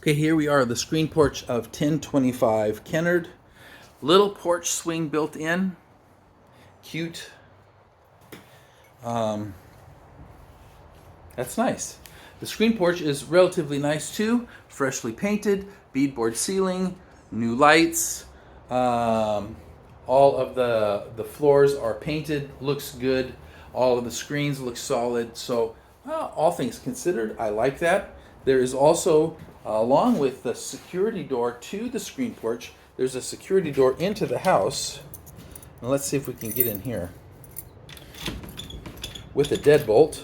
Okay, here we are, the screen porch of 1025 Kennard. Little porch swing built in. Cute. That's nice. The screen porch is relatively nice too. Freshly painted, beadboard ceiling, new lights. All of the floors are painted, looks good. All of the screens look solid. So all things considered, I like that. There is also, along with the security door to the screen porch, there's a security door into the house. And let's see if we can get in here with a deadbolt.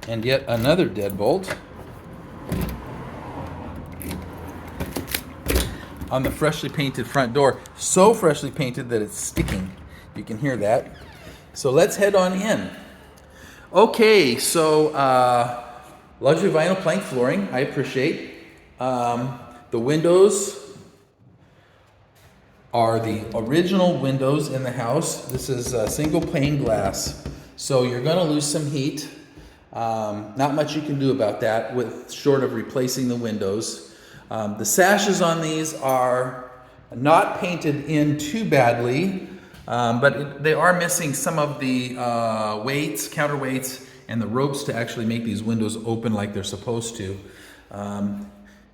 And yet another deadbolt on the freshly painted front door. So freshly painted that it's sticking. You can hear that. So let's head on in. Okay, so luxury vinyl plank flooring, I appreciate. The windows are the original windows in the house. This is single pane glass, so you're going to lose some heat. Not much you can do about that short of replacing the windows. The sashes on these are not painted in too badly, but they are missing some of the weights, counterweights, and the ropes to actually make these windows open like they're supposed to.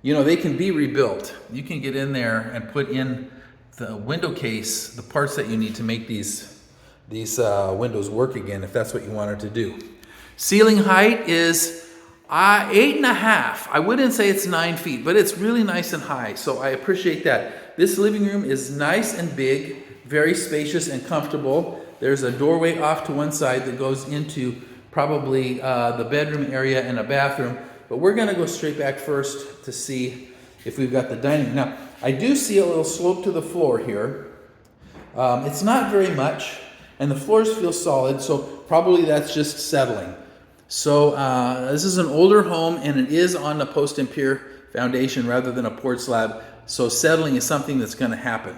They can be rebuilt. You can get in there and put in the window case, the parts that you need to make these windows work again, if that's what you wanted to do. Ceiling height is 8.5. I wouldn't say it's 9 feet, but it's really nice and high, so I appreciate that. This living room is nice and big, very spacious and comfortable. There's a doorway off to one side that goes into probably the bedroom area and a bathroom, but we're going to go straight back first to see if we've got the dining room. Now, I do see a little slope to the floor here. It's not very much, and the floors feel solid, so probably that's just settling. So this is an older home, and it is on the post and pier foundation rather than a porch slab. So settling is something that's going to happen.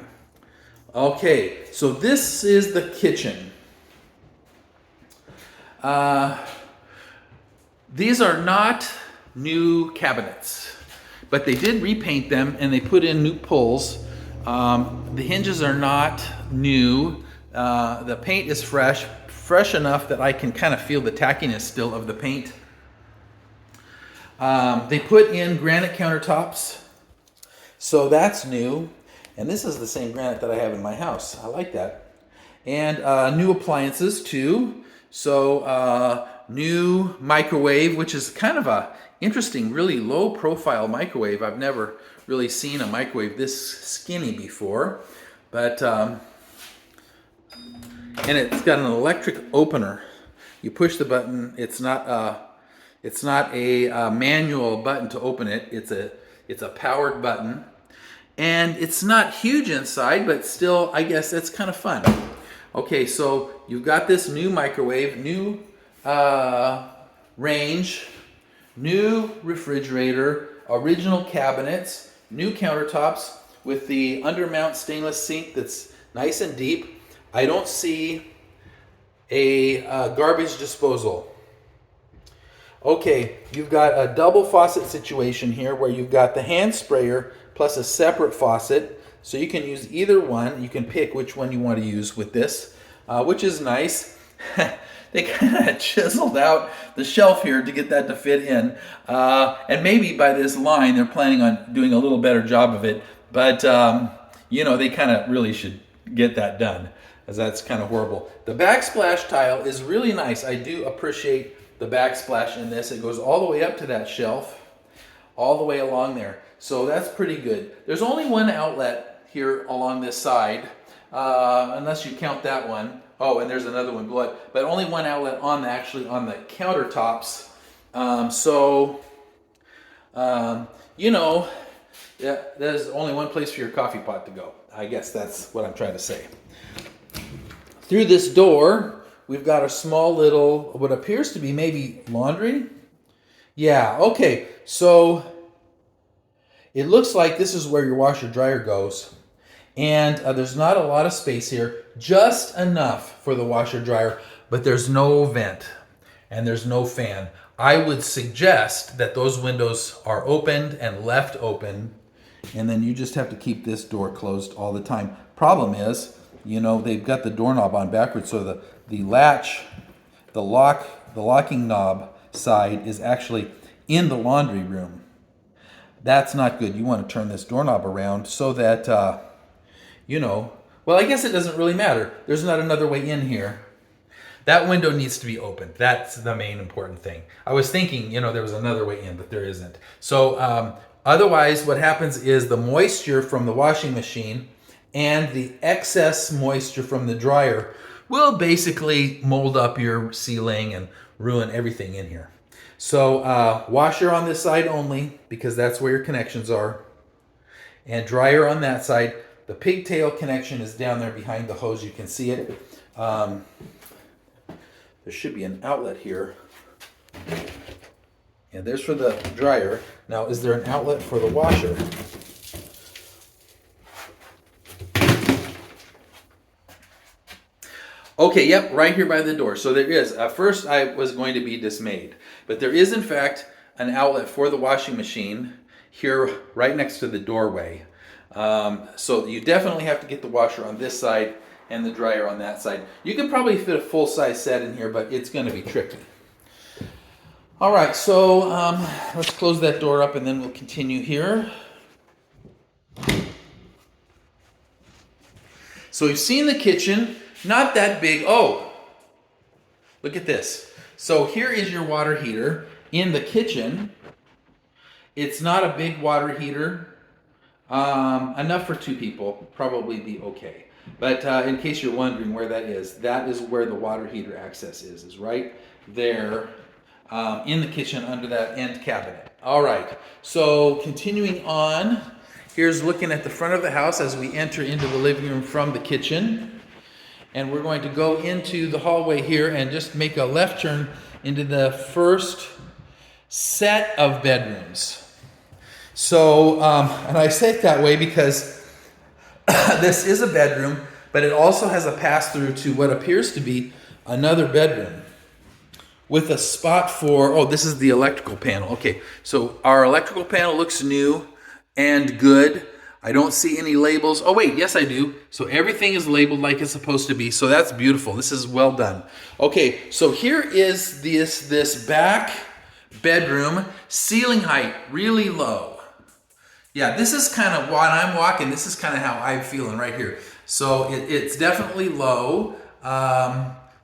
Okay, so this is the kitchen. These are not new cabinets, but they did repaint them and they put in new pulls. The hinges are not new. The paint is fresh enough that I can kind of feel the tackiness still of the paint. They put in granite countertops, so that's new. And this is the same granite that I have in my house. I like that. And new appliances too. So new microwave, which is kind of a interesting, really low profile microwave. I've never really seen a microwave this skinny before. But and it's got an electric opener. You push the button. It's not a manual button to open it. It's a powered button, and it's not huge inside, but still, I guess that's kind of fun. Okay, so you've got this new microwave, new range, new refrigerator, original cabinets, new countertops with the undermount stainless sink that's nice and deep. I don't see a garbage disposal. Okay, you've got a double faucet situation here where you've got the hand sprayer plus a separate faucet. So you can use either one. You can pick which one you want to use with this, which is nice. They kind of chiseled out the shelf here to get that to fit in. And maybe by this line, they're planning on doing a little better job of it. But, they kind of really should get that done, as that's kind of horrible. The backsplash tile is really nice. I do appreciate the backsplash in this. It goes all the way up to that shelf, all the way along there. So that's pretty good. There's only one outlet here along this side, unless you count that one. Oh, and there's another one below it, but only one outlet actually on the countertops. Yeah, there's only one place for your coffee pot to go. I guess that's what I'm trying to say. Through this door, we've got a small little, what appears to be maybe laundry. Yeah, okay, so it looks like this is where your washer dryer goes. And there's not a lot of space here, just enough for the washer dryer, but there's no vent and there's no fan. I would suggest that those windows are opened and left open, and then you just have to keep this door closed all the time. Problem is, you know, they've got the doorknob on backwards, so the latch, the locking knob side is actually in the laundry room. That's not good. You want to turn this doorknob around so that, you know, well, I guess it doesn't really matter. There's not another way in here. That window needs to be opened. That's the main important thing. I was thinking, you know, there was another way in, but there isn't. So otherwise, what happens is the moisture from the washing machine and the excess moisture from the dryer will basically mold up your ceiling and ruin everything in here. So washer on this side only, because that's where your connections are, and dryer on that side. The pigtail connection is down there behind the hose. You can see it. There should be an outlet here. And there's for the dryer. Now, is there an outlet for the washer? Okay, yep, right here by the door. So there is. At first, I was going to be dismayed. But there is, in fact, an outlet for the washing machine here right next to the doorway. So you definitely have to get the washer on this side and the dryer on that side. You can probably fit a full-size set in here, but it's going to be tricky. All right, so let's close that door up and then we'll continue here. So we've seen the kitchen, not that big. Oh, look at this. So here is your water heater in the kitchen. It's not a big water heater. Enough for 2 people, probably be okay. But in case you're wondering where that is where the water heater access is right there in the kitchen under that end cabinet. All right, so continuing on, here's looking at the front of the house as we enter into the living room from the kitchen. And we're going to go into the hallway here and just make a left turn into the first set of bedrooms. So, and I say it that way because this is a bedroom, but it also has a pass-through to what appears to be another bedroom with a spot for, oh, this is the electrical panel. Okay, so our electrical panel looks new and good. I don't see any labels. Oh, wait, yes, I do. So everything is labeled like it's supposed to be. So that's beautiful. This is well done. Okay, so here is this back bedroom, ceiling height really low. Yeah, this is kind of what I'm walking. This is kind of how I'm feeling right here. So it's definitely low,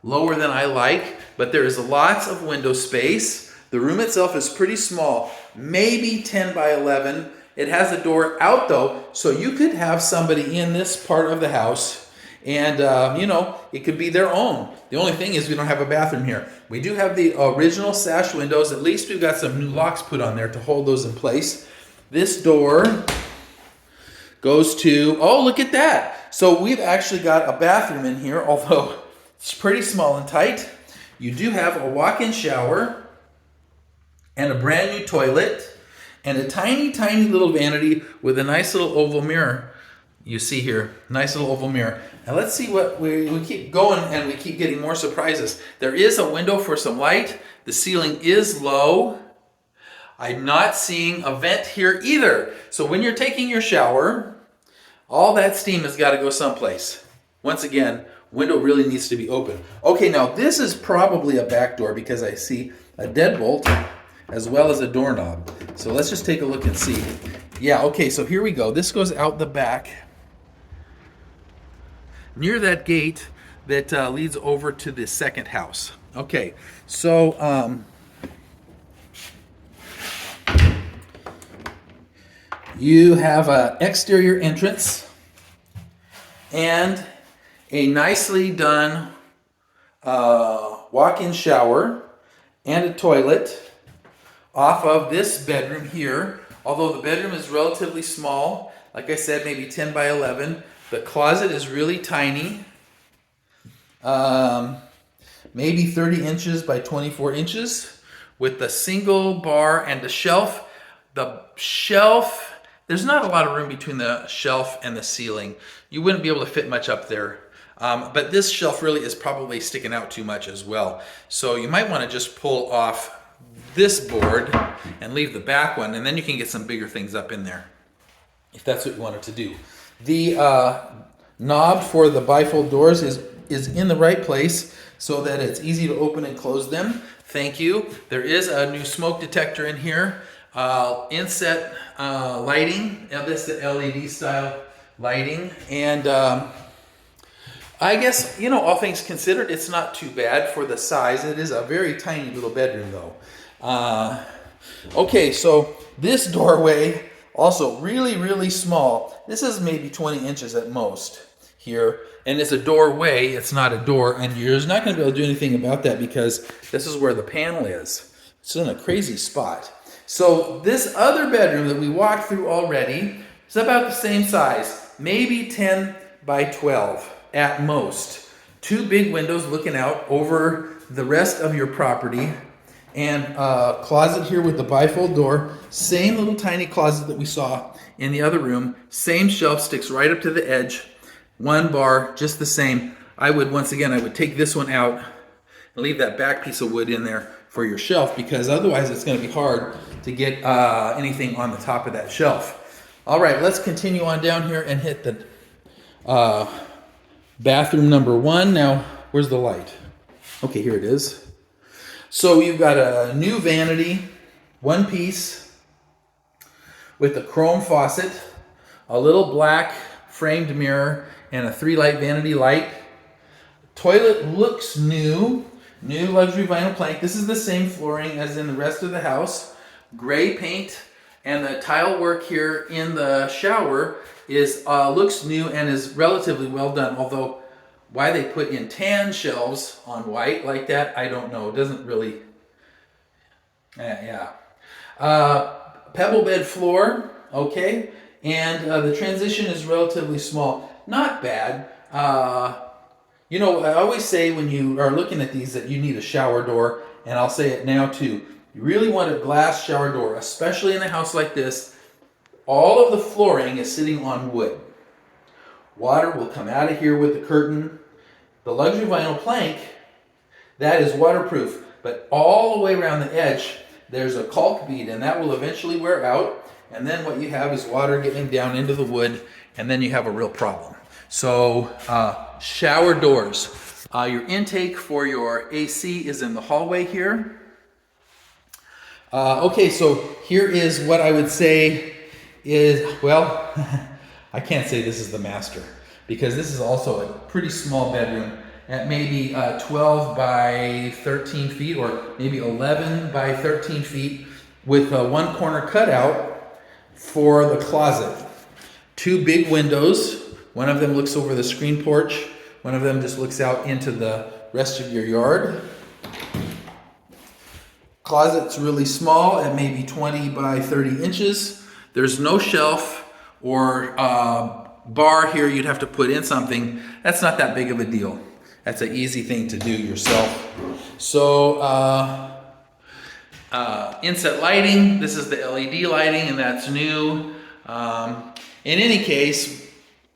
lower than I like, but there is lots of window space. The room itself is pretty small, maybe 10 by 11. It has a door out though, so you could have somebody in this part of the house and, you know, it could be their own. The only thing is we don't have a bathroom here. We do have the original sash windows. At least we've got some new locks put on there to hold those in place. This door goes to, oh, look at that. So we've actually got a bathroom in here, although it's pretty small and tight. You do have a walk-in shower and a brand new toilet and a tiny, tiny little vanity with a nice little oval mirror. You see here, nice little oval mirror. And let's see what we keep going and we keep getting more surprises. There is a window for some light. The ceiling is low. I'm not seeing a vent here either. So when you're taking your shower, all that steam has got to go someplace. Once again, window really needs to be open. Okay, now this is probably a back door because I see a deadbolt as well as a doorknob. So let's just take a look and see. Yeah, okay, so here we go. This goes out the back near that gate that leads over to the second house. Okay, so you have an exterior entrance and a nicely done walk-in shower and a toilet off of this bedroom here. Although the bedroom is relatively small, like I said, maybe 10 by 11. The closet is really tiny, maybe 30 inches by 24 inches with a single bar and a shelf. The shelf there's not a lot of room between the shelf and the ceiling. You wouldn't be able to fit much up there. But this shelf really is probably sticking out too much as well. So you might want to just pull off this board and leave the back one, and then you can get some bigger things up in there, if that's what you wanted to do. The knob for the bifold doors is in the right place so that it's easy to open and close them. Thank you. There is a new smoke detector in here. Inset lighting. Now this is the LED style lighting. And I guess, you know, all things considered, it's not too bad for the size. It is a very tiny little bedroom though. Okay, so this doorway, also really, really small. This is maybe 20 inches at most here. And it's a doorway, it's not a door. And you're just not going to be able to do anything about that because this is where the panel is. It's in a crazy spot. So this other bedroom that we walked through already is about the same size. Maybe 10 by 12 at most. Two big windows looking out over the rest of your property. And a closet here with the bifold door. Same little tiny closet that we saw in the other room. Same shelf, sticks right up to the edge. One bar, just the same. I would take this one out and leave that back piece of wood in there for your shelf, because otherwise it's going to be hard to get anything on the top of that shelf. All right, let's continue on down here and hit the bathroom number 1. Now, where's the light? Okay, here it is. So you've got a new vanity, one piece, with a chrome faucet, a little black framed mirror, and a 3-light vanity light. Toilet looks new luxury vinyl plank. This is the same flooring as in the rest of the house. Gray paint, and the tile work here in the shower is looks new and is relatively well done, although why they put in tan shelves on white like that, I don't know. It doesn't really, pebble bed floor, okay. And the transition is relatively small. Not bad. You know, I always say when you are looking at these that you need a shower door, and I'll say it now too. You really want a glass shower door, especially in a house like this. All of the flooring is sitting on wood. Water will come out of here with the curtain. The luxury vinyl plank, that is waterproof, but all the way around the edge, there's a caulk bead, and that will eventually wear out. And then what you have is water getting down into the wood, and then you have a real problem. So, shower doors. Your intake for your AC is in the hallway here. Okay, so here is what I would say is, well, I can't say this is the master, because this is also a pretty small bedroom at maybe 12 by 13 feet, or maybe 11 by 13 feet, with one corner cutout for the closet. Two big windows. One of them looks over the screen porch. One of them just looks out into the rest of your yard. Closet's really small at maybe 20 by 30 inches. There's no shelf or bar here you'd have to put in something. That's not that big of a deal. That's an easy thing to do yourself. So inset lighting. This is the LED lighting, and that's new. In any case,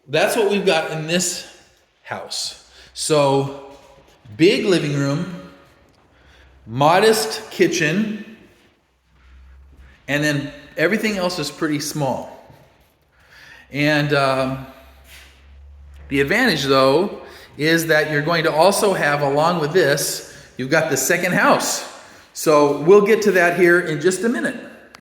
that's what we've got in this house. So big living room, modest kitchen, and then everything else is pretty small. And the advantage, though, is that you're going to also have, along with this, you've got the second house. So we'll get to that here in just a minute.